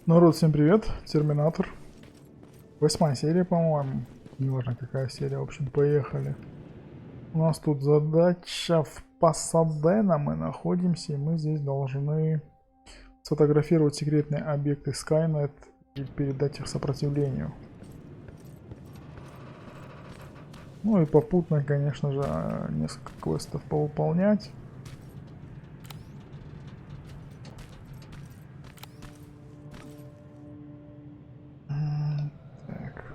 Народ, всем привет, Терминатор. 8-я серия, по-моему. Не важно какая серия, в общем, поехали. У нас тут задача в Пасадена мы находимся, и мы здесь должны сфотографировать секретные объекты Skynet и передать их сопротивлению. Ну и попутно, конечно же, несколько квестов повыполнять. Так.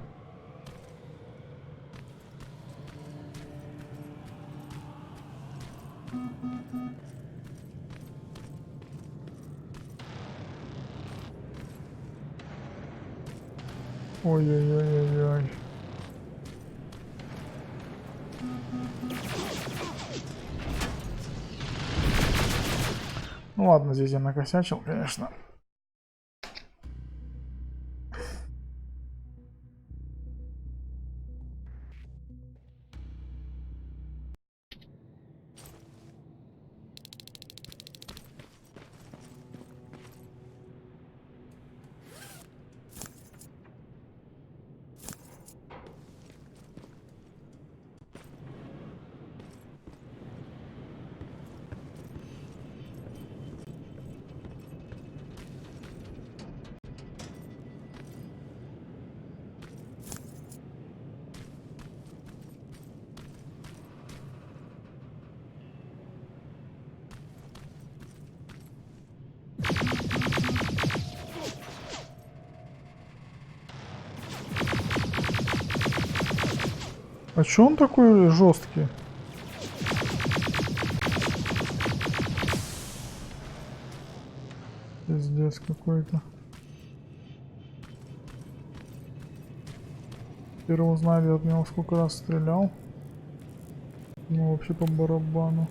Ой-ой-ой-ой-ой. Ну ладно, здесь я накосячил, конечно. А чё он такой жесткий? Пиздец какой-то. Первого знали от него сколько раз стрелял. Ну вообще по барабану.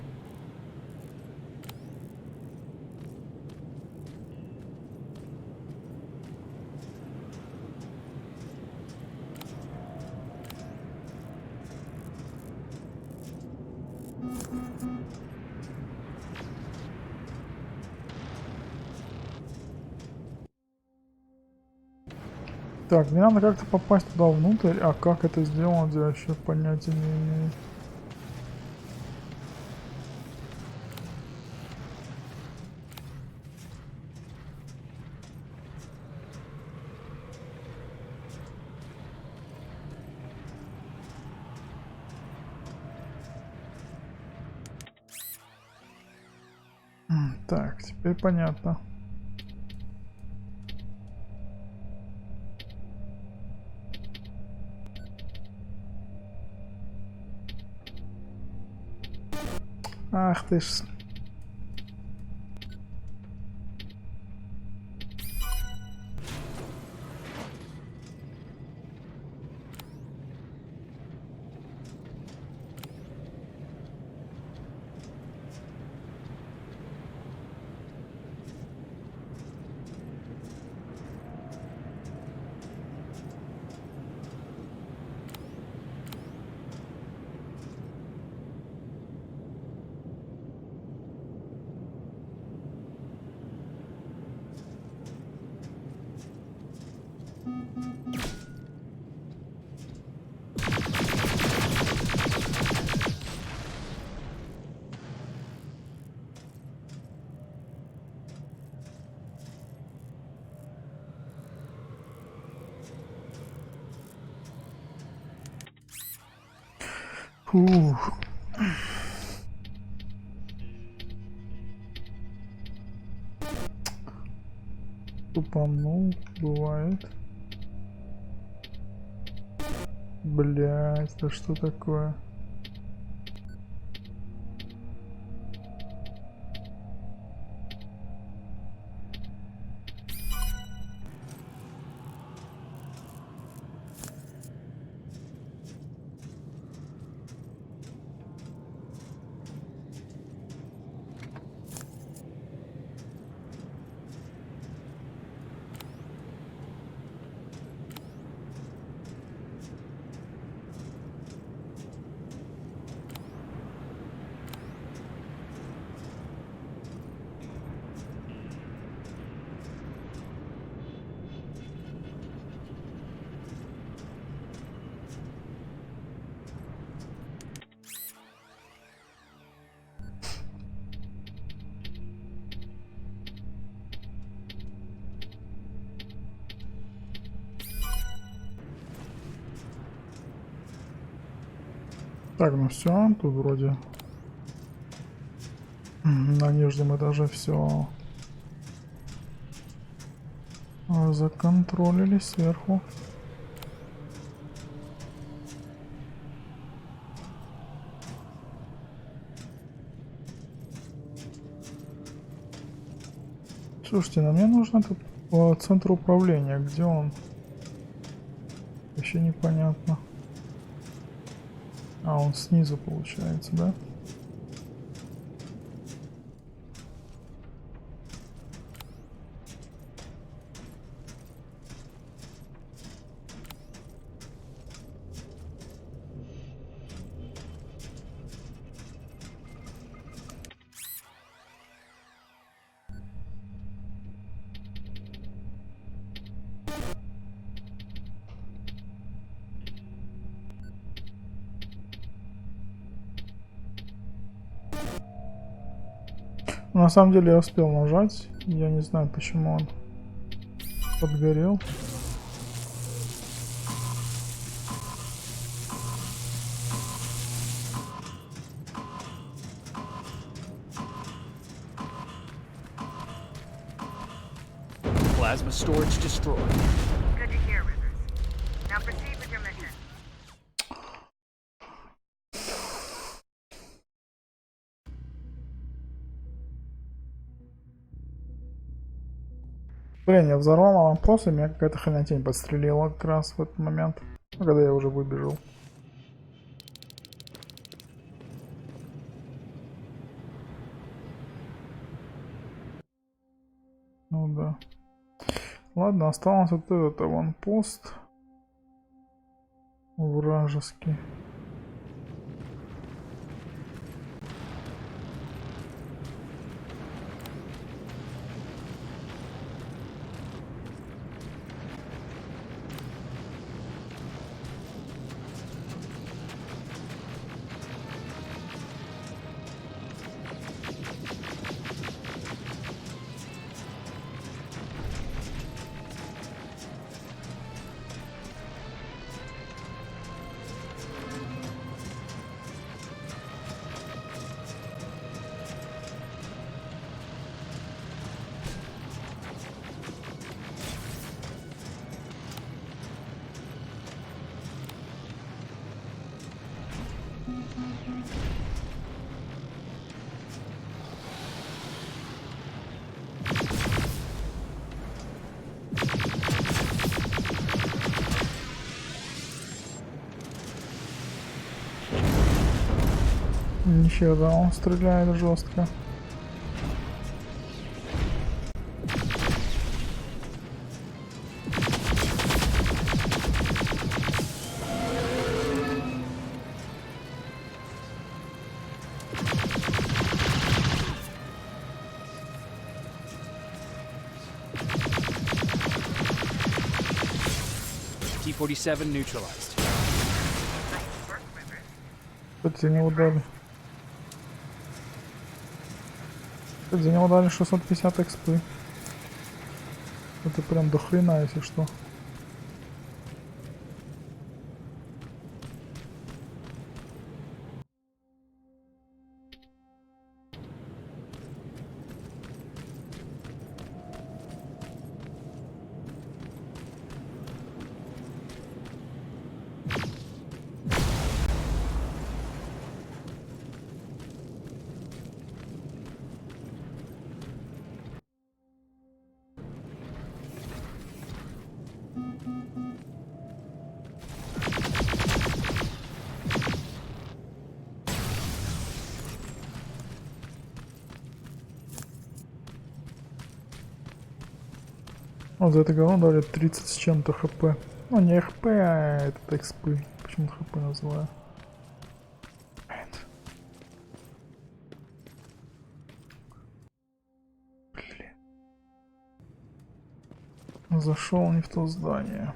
Так, мне надо как-то попасть туда внутрь, а как это сделано, я вообще понятия не имею. Так, теперь понятно. Ах ты ж. Фух. Тупанул, бывает. Блять, да что такое? Так, ну все, тут вроде на нижнем этаже все законтролили сверху. Слушайте, ну мне нужно тут центр управления. Где он? Еще непонятно. А, он снизу получается, да? На самом деле я успел нажать. Я не знаю, почему он подгорел. Plasma storage destroyed. Good to hear, Rivers. Now proceed with your mission. Блин, я взорвал аванпост, и меня какая-то хренотень подстрелила как раз в этот момент, когда я уже выбежал. Ну да. Ладно, остался вот этот аванпост вражеский. Нифига, он стреляет жестко. T-47 neutralized. Nice work, Rivers. Тут за него дали. Тут за него дали 650 экспы. Это прям до хрена, если что. Вот за это говно дали 30 с чем-то хп. Ну не хп, а этот экспы. Почему-то хп называю. Блин. Зашел не в то здание.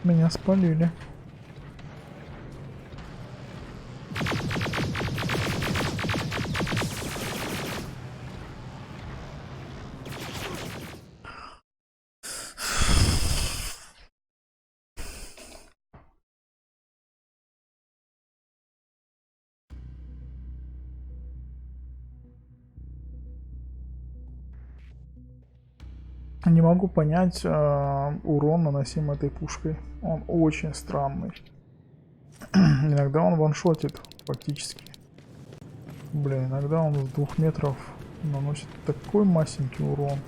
Меня спалили. Не могу понять урон, наносимый этой пушкой. Он очень странный. Иногда он ваншотит, фактически. Блин, иногда он с 2 метров наносит такой масенький урон.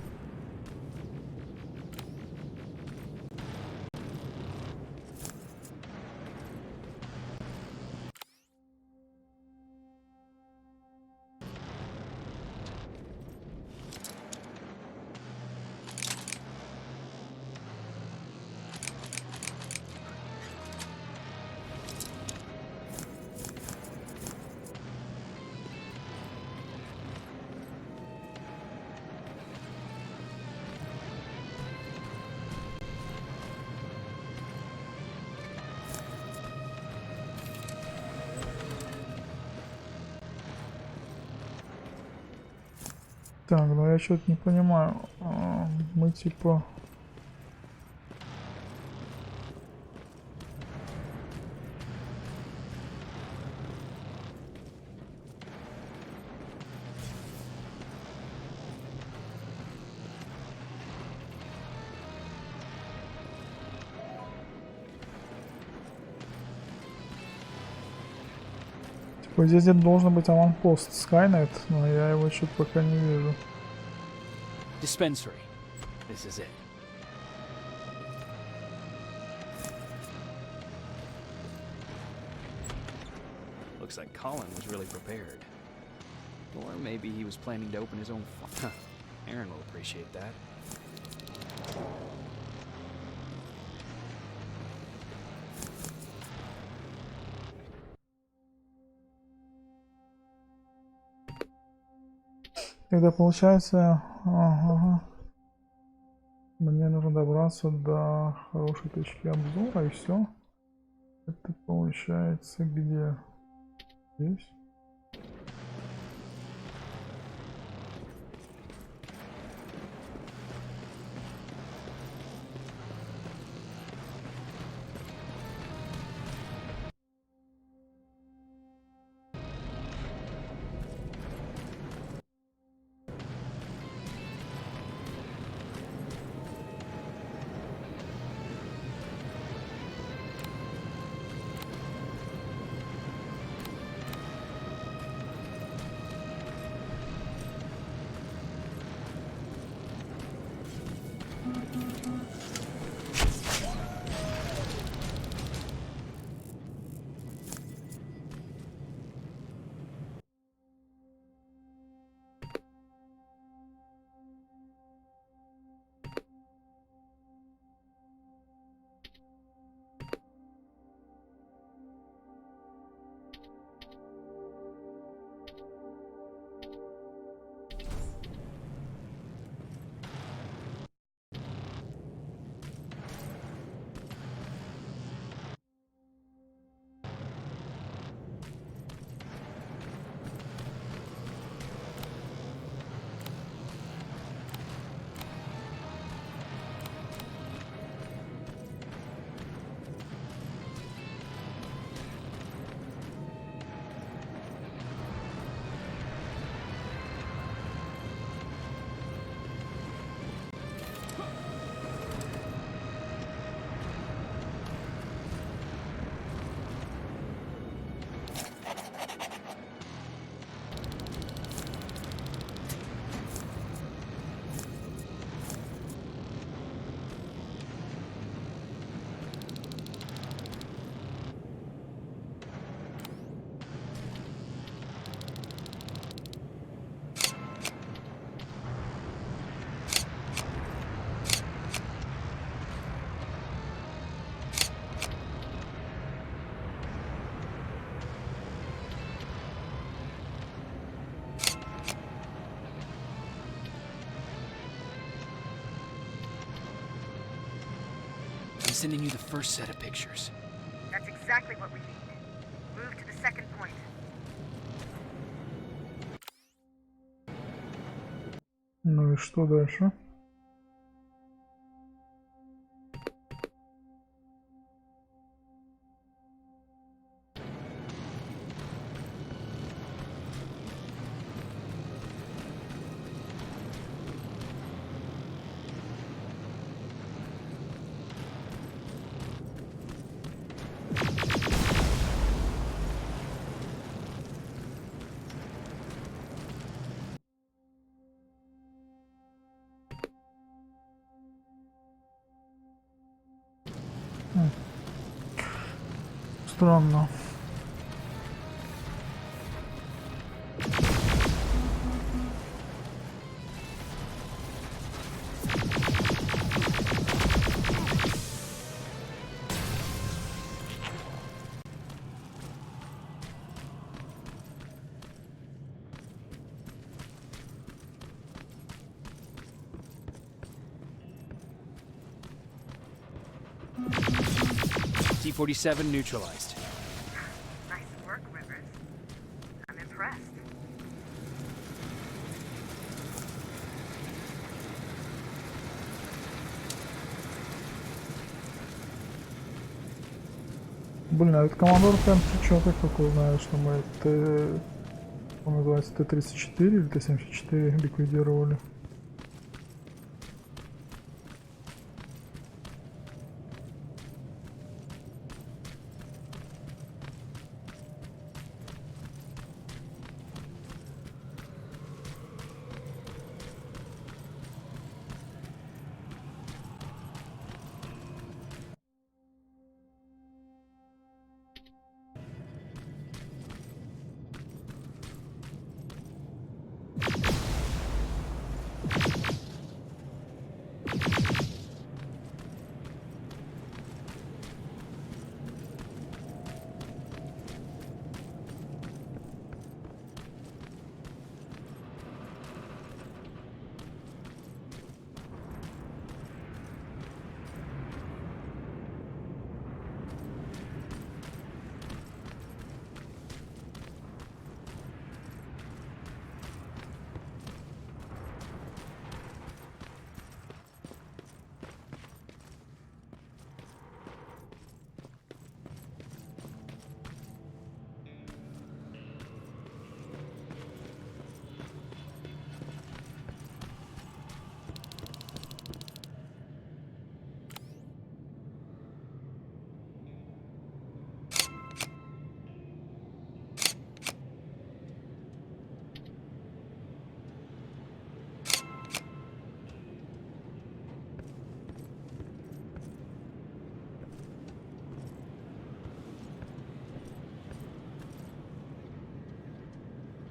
Так, ну я что-то не понимаю. Мы типа... Типа здесь где-то должен быть аванпост Skynet, но я его что-то пока не вижу. Dispensary. This is it. Looks like Colin was really prepared. Or maybe he was planning to open his own farm. Aaron will appreciate that. Тогда получается... Ага. Мне нужно добраться до хорошей точки обзора и все. Это получается где? Здесь? sending you the first set of pictures. That's exactly what we need. Move to the second point. Ну и что дальше? Странно. T-47 neutralized. Nice work, Rivers. I'm impressed. Блин, а этот командор прям течет, как такой, знает, что мы он называется Т-34 или Т-74 ликвидировали.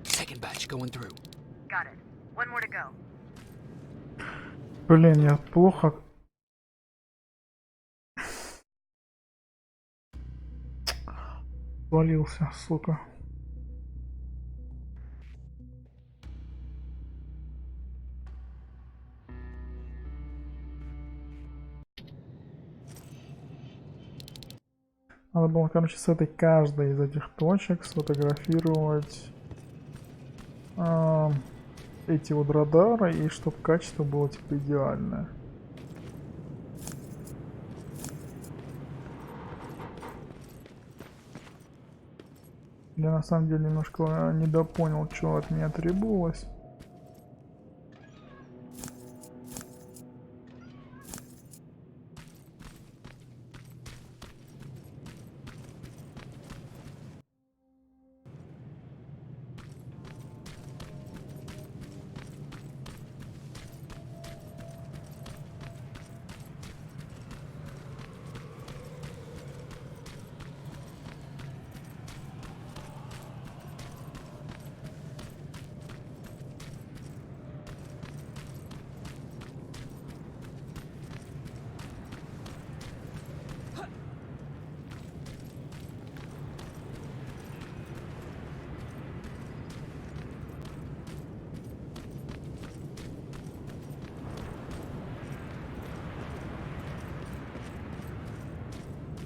Second batch going through. Got it. One more to go. Блин, я плохо. Свалился, сука. Надо было, короче, с этой каждой из этих точек сфотографировать эти вот радары, и чтобы качество было типа идеальное. Я на самом деле немножко недопонял, что от меня требовалось.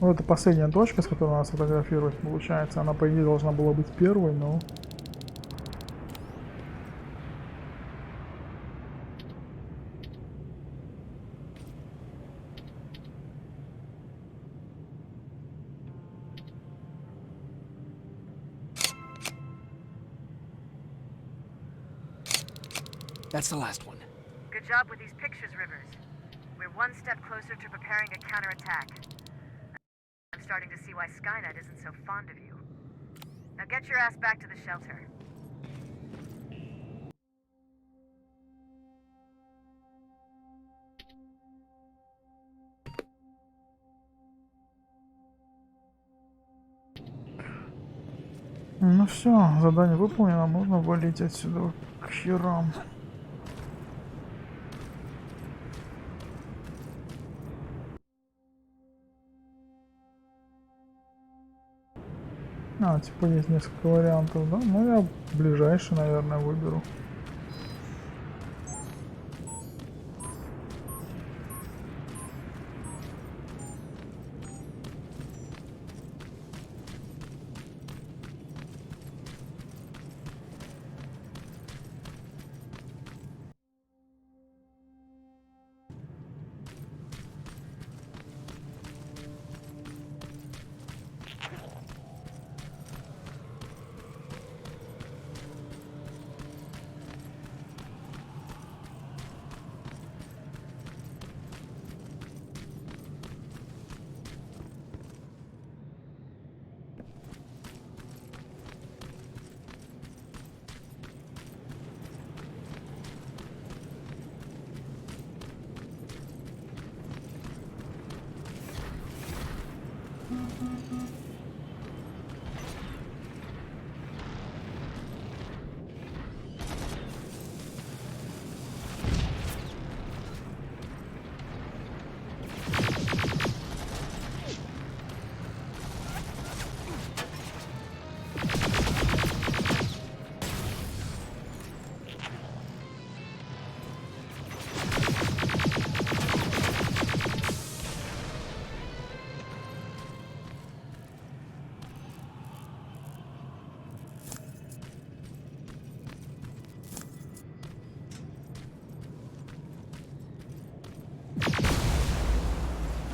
Вот это последняя точка, с которой нас фотографировать, получается. Она, по идее, должна была быть первой, но... That's the last one. Good job with these pictures, Rivers. We're one step closer to preparing a counterattack. I'm starting to see why Skynet isn't so fond of you. Now get your ass back to the shelter. Ну все, задание выполнено, можно валить отсюда к херам. А, типа есть несколько вариантов, да? Ну я ближайший, наверное, выберу.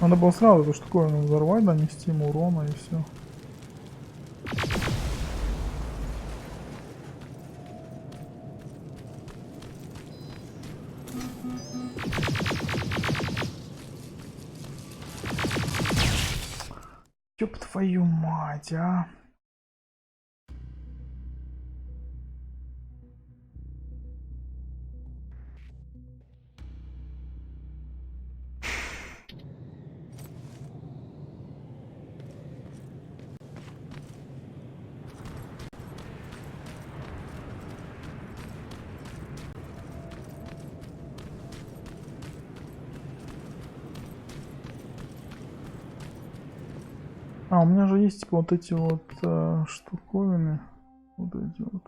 Надо было сразу эту штуковину взорвать, нанести ему урона и все. Ёб твою мать, а! А, у меня же есть вот эти вот штуковины. Вот эти вот.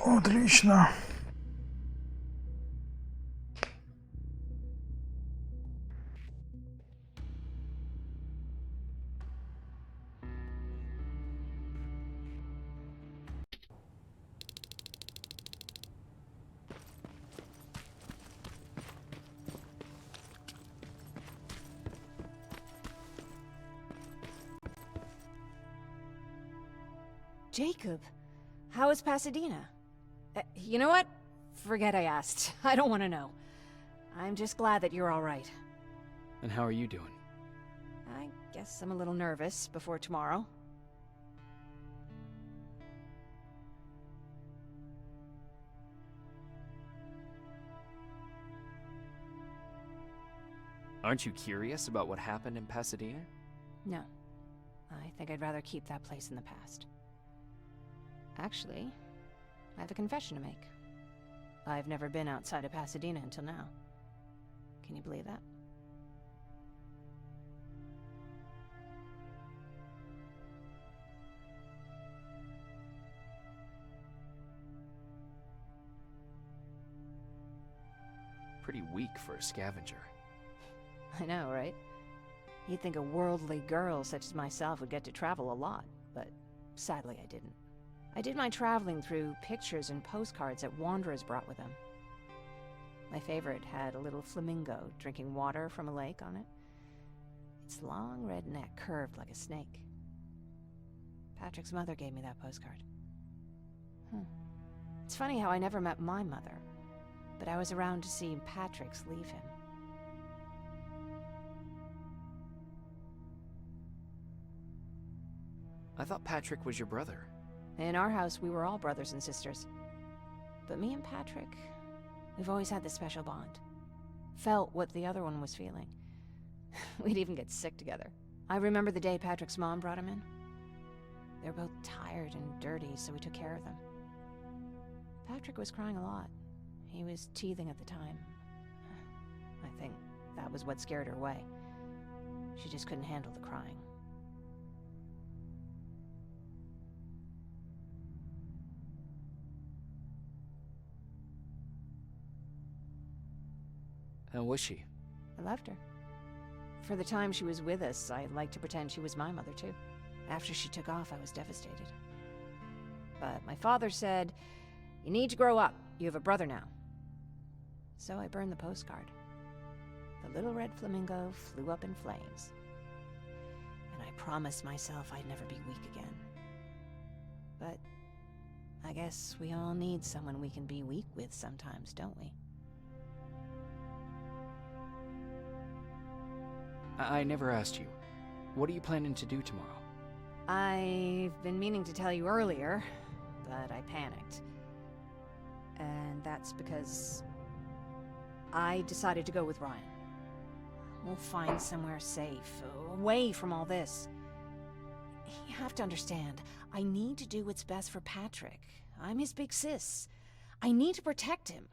Отлично. Jacob, how is Pasadena? You know what? Forget I asked. I don't want to know. I'm just glad that you're all right. And how are you doing? I guess I'm a little nervous before tomorrow. Aren't you curious about what happened in Pasadena? No. I think I'd rather keep that place in the past. Actually, I have a confession to make. I've never been outside of Pasadena until now. Can you believe that? Pretty weak for a scavenger. I know, right? You'd think a worldly girl such as myself would get to travel a lot, but sadly I didn't. I did my traveling through pictures and postcards that wanderers brought with them. My favorite had a little flamingo drinking water from a lake on it. Its long red neck curved like a snake. Patrick's mother gave me that postcard. It's funny how I never met my mother, but I was around to see Patrick's leave him. I thought Patrick was your brother. In our house, we were all brothers and sisters. But me and Patrick, we've always had this special bond. Felt what the other one was feeling. We'd even get sick together. I remember the day Patrick's mom brought him in. They were both tired and dirty, so we took care of them. Patrick was crying a lot. He was teething at the time. I think that was what scared her away. She just couldn't handle the crying. How was she? I loved her. For the time she was with us, I liked to pretend she was my mother too. After she took off, I was devastated. But my father said, "You need to grow up. You have a brother now." So I burned the postcard. The little red flamingo flew up in flames. And I promised myself I'd never be weak again. But I guess we all need someone we can be weak with sometimes, don't we? I never asked you. What are you planning to do tomorrow? I've been meaning to tell you earlier, but I panicked. And that's because I decided to go with Ryan. We'll find somewhere safe, away from all this. You have to understand, I need to do what's best for Patrick. I'm his big sis. I need to protect him.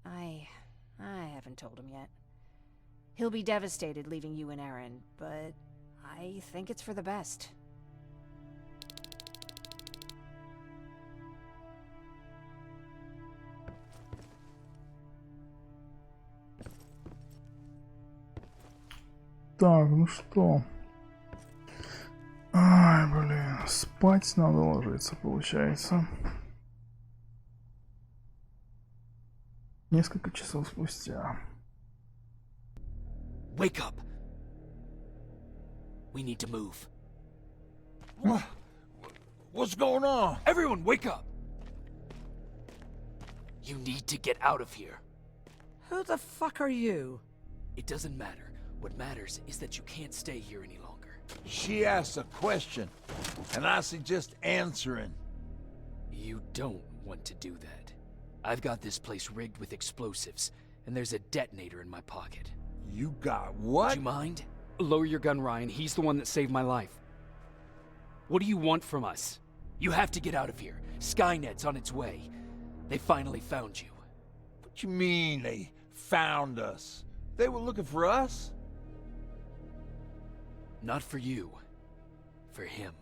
I haven't told him yet. He'll be devastated leaving you and Aaron, but I think it's for the best. Так, ну что? Ай, блин, спать надо ложиться, получается. Несколько часов спустя. Wake up! We need to move. What's going on? Everyone, wake up! You need to get out of here. Who the fuck are you? It doesn't matter. What matters is that you can't stay here any longer. She asked a question, and I suggest answering. You don't want to do that. I've got this place rigged with explosives, and there's a detonator in my pocket. You got what? Would you mind? Lower your gun, Ryan. He's the one that saved my life. What do you want from us? You have to get out of here. Skynet's on its way. They finally found you. What you mean they found us? They were looking for us? Not for you. For him.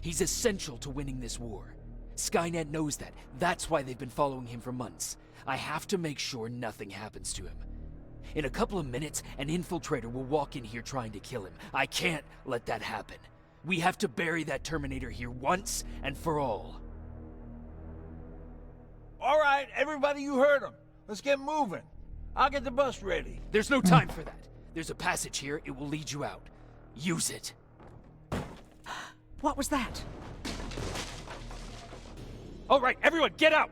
He's essential to winning this war. Skynet knows that. That's why they've been following him for months. I have to make sure nothing happens to him. In a couple of minutes, an infiltrator will walk in here trying to kill him. I can't let that happen. We have to bury that Terminator here once and for all. All right, everybody, you heard him. Let's get moving. I'll get the bus ready. There's no time for that. There's a passage here. It will lead you out. Use it. What was that? All right, everyone, get out!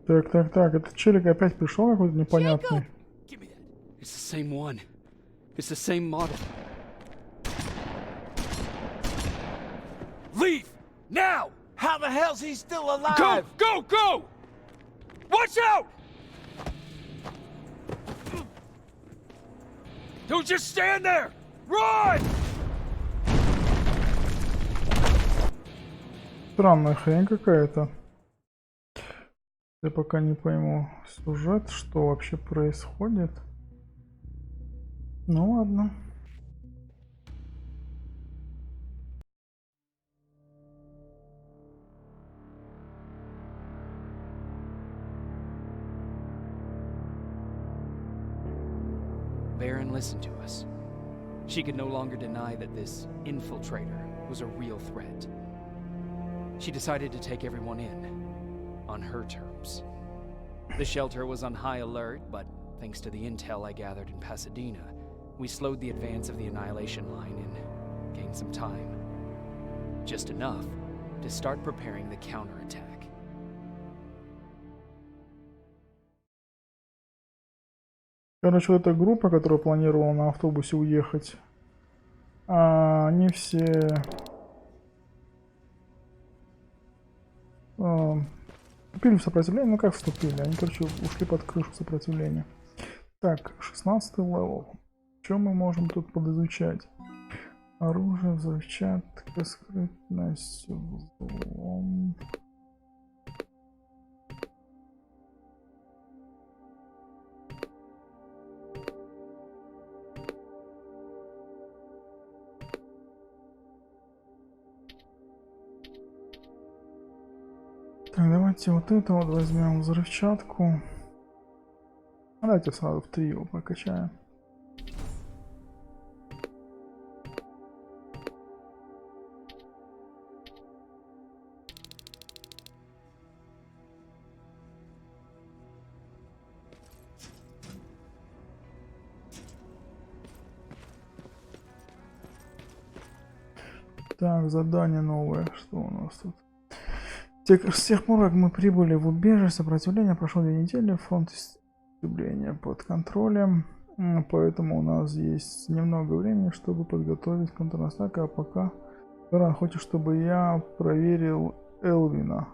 Так, так, так, этот челик опять пришел какой-то непонятный. Give me that. It's the same one. It's the same model. Leave! Now! How the hell's he still Go! alive? Go! Go! Watch out! Don't just stand there! Run! Странная хрень какая-то. Я пока не пойму сюжет, что вообще происходит. Ну ладно. Baron listened to us. She could no longer deny that this infiltrator was a real threat. She decided to take everyone in, on her terms. The shelter was on high alert, but thanks to the intel I gathered in Pasadena, we slowed the advance of the Annihilation line and gained some time. Just enough to start preparing the counterattack. Короче, вот эта группа, которая планировала на автобусе уехать, они все вступили в сопротивление. Ну как вступили? Они, короче, ушли под крышу сопротивления. Так, 16 левел. Что мы можем тут подизучать? Оружие, взрывчатка, скрытность, взлом. Так, давайте вот это вот возьмем, взрывчатку. Давайте сразу в трио прокачаем. Так, задание новое. Что у нас тут? С тех пор, как мы прибыли в убежище, сопротивление прошло 2 недели, фронт истребления под контролем, поэтому у нас есть немного времени, чтобы подготовить контратаку, а пока Ран хочет, чтобы я проверил Элвина,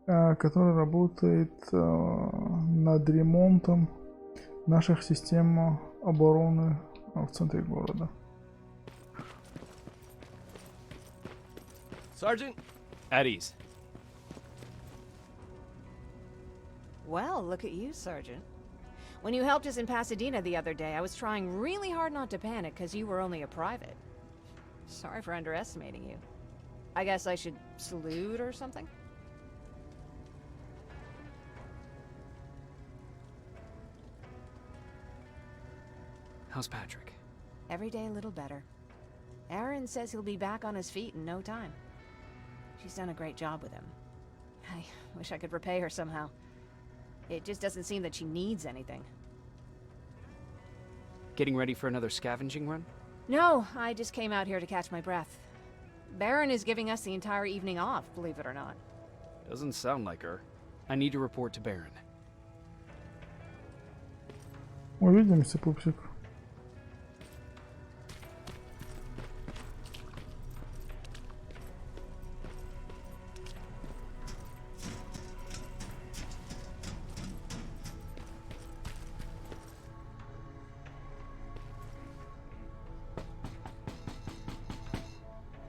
который работает над ремонтом наших систем обороны в центре города. Sergeant? At ease. Well, look at you, Sergeant. When you helped us in Pasadena the other day, I was trying really hard not to panic because you were only a private. Sorry for underestimating you. I guess I should salute or something? How's Patrick? Every day a little better. Aaron says he'll be back on his feet in no time. She's done a great job with him. I wish I could repay her somehow. It just doesn't seem that she needs anything. Getting ready for another scavenging run? No, I just came out here to catch my breath. Baron is giving us the entire evening off, believe it or not. Doesn't sound like her. I need to report to Baron. Увидимся, пупсик.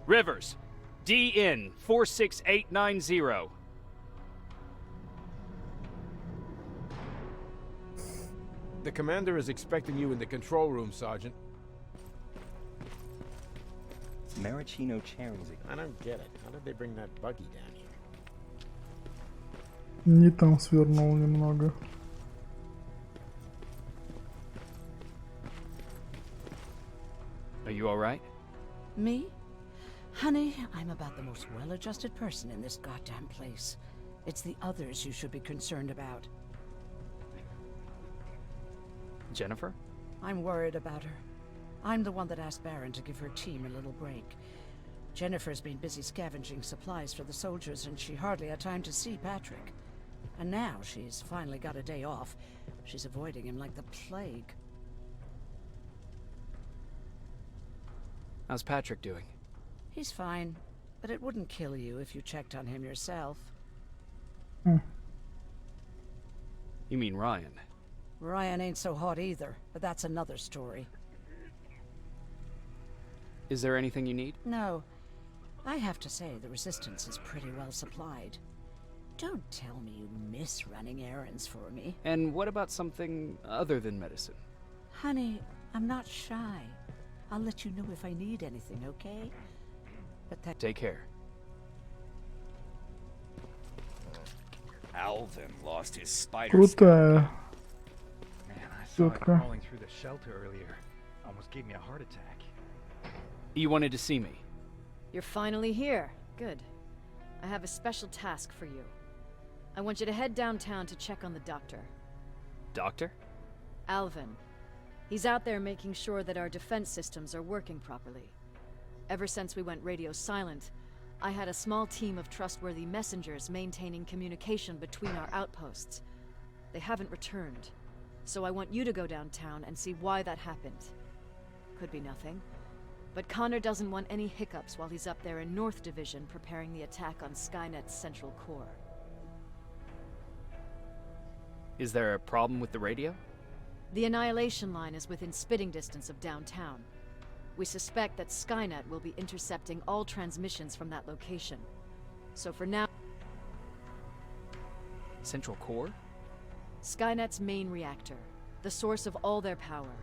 Rivers, DN 46890. The commander is expecting you in the control room, Sergeant. Maraschino cherries. I don't get it. How did they bring that buggy down here? Не там свернул немного. Are you alright? Me? Honey, I'm about the most well-adjusted person in this goddamn place. It's the others you should be concerned about. Jennifer? I'm worried about her. I'm the one that asked Baron to give her team a little break. Jennifer's been busy scavenging supplies for the soldiers, and she hardly had time to see Patrick. And now she's finally got a day off. She's avoiding him like the plague. How's Patrick doing? He's fine, but it wouldn't kill you if you checked on him yourself. You mean Ryan? Ryan ain't so hot either, but that's another story. Is there anything you need? No. I have to say the Resistance is pretty well supplied. Don't tell me you miss running errands for me. And what about something other than medicine? Honey, I'm not shy. I'll let you know if I need anything, okay? But that... Take care. Alvin lost his spider. Крутая Man, I saw it тетка. crawling through the shelter earlier. Almost gave me a heart attack. You wanted to see me? You're finally here. Good. I have a special task for you. I want you to head downtown to check on the doctor. Doctor? Alvin. He's out there making sure that our defense systems are working properly. Ever since we went radio silent, I had a small team of trustworthy messengers maintaining communication between our outposts. They haven't returned, so I want you to go downtown and see why that happened. Could be nothing, but Connor doesn't want any hiccups while he's up there in North Division preparing the attack on Skynet's central core. Is there a problem with the radio? The Annihilation Line is within spitting distance of downtown. We suspect that Skynet will be intercepting all transmissions from that location. So for now... Central core? Skynet's main reactor, the source of all their power.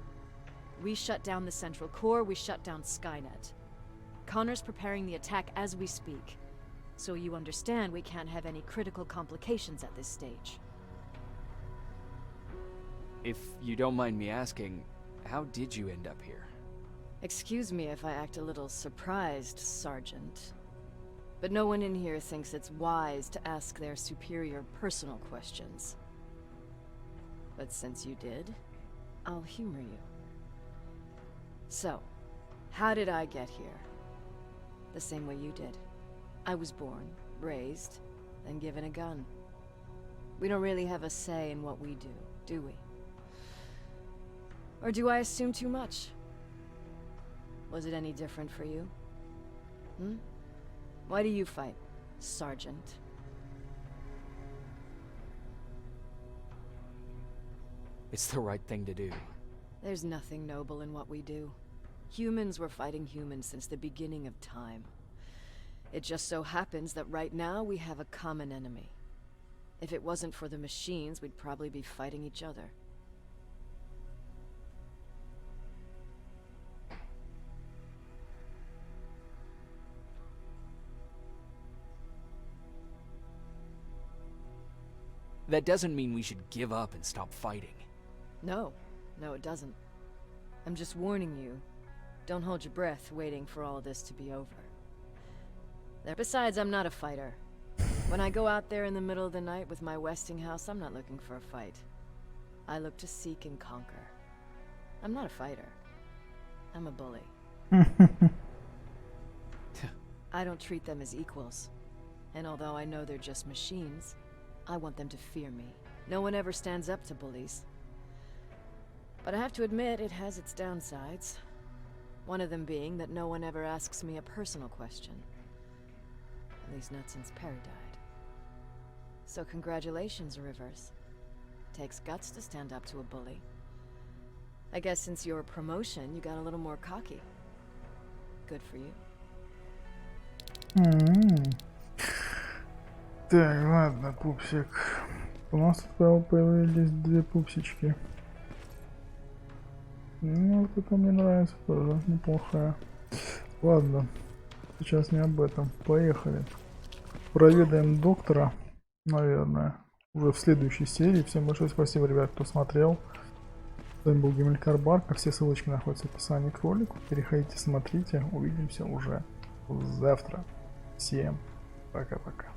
We shut down the central core, we shut down Skynet. Connor's preparing the attack as we speak. So you understand we can't have any critical complications at this stage. If you don't mind me asking, how did you end up here? Excuse me if I act a little surprised, Sergeant. But no one in here thinks it's wise to ask their superior personal questions. But since you did, I'll humor you. So, how did I get here? The same way you did. I was born, raised, then given a gun. We don't really have a say in what we do we? Or do I assume too much? Was it any different for you? Why do you fight, Sergeant? It's the right thing to do. There's nothing noble in what we do. Humans were fighting humans since the beginning of time. It just so happens that right now we have a common enemy. If it wasn't for the machines, we'd probably be fighting each other. That doesn't mean we should give up and stop fighting. No, it doesn't. I'm just warning you. Don't hold your breath waiting for all this to be over. Besides, I'm not a fighter. When I go out there in the middle of the night with my Westinghouse, I'm not looking for a fight. I look to seek and conquer. I'm not a fighter. I'm a bully. I don't treat them as equals. And although I know they're just machines, I want them to fear me. No one ever stands up to bullies. But I have to admit, it has its downsides. One of them being that no one ever asks me a personal question. At least not since Perry died. So congratulations, Rivers. Takes guts to stand up to a bully. I guess since your promotion, you got a little more cocky. Good for you. Так, ладно, пупсик. У нас тут появились две пупсички. Ну, вот это мне нравится тоже, неплохая. Ладно, сейчас не об этом. Поехали. Проведаем доктора, наверное, уже в следующей серии. Всем большое спасибо, ребят, кто смотрел. С вами был Гимелькар Барка. Все ссылочки находятся в описании к ролику. Переходите, смотрите. Увидимся уже завтра. Всем пока-пока.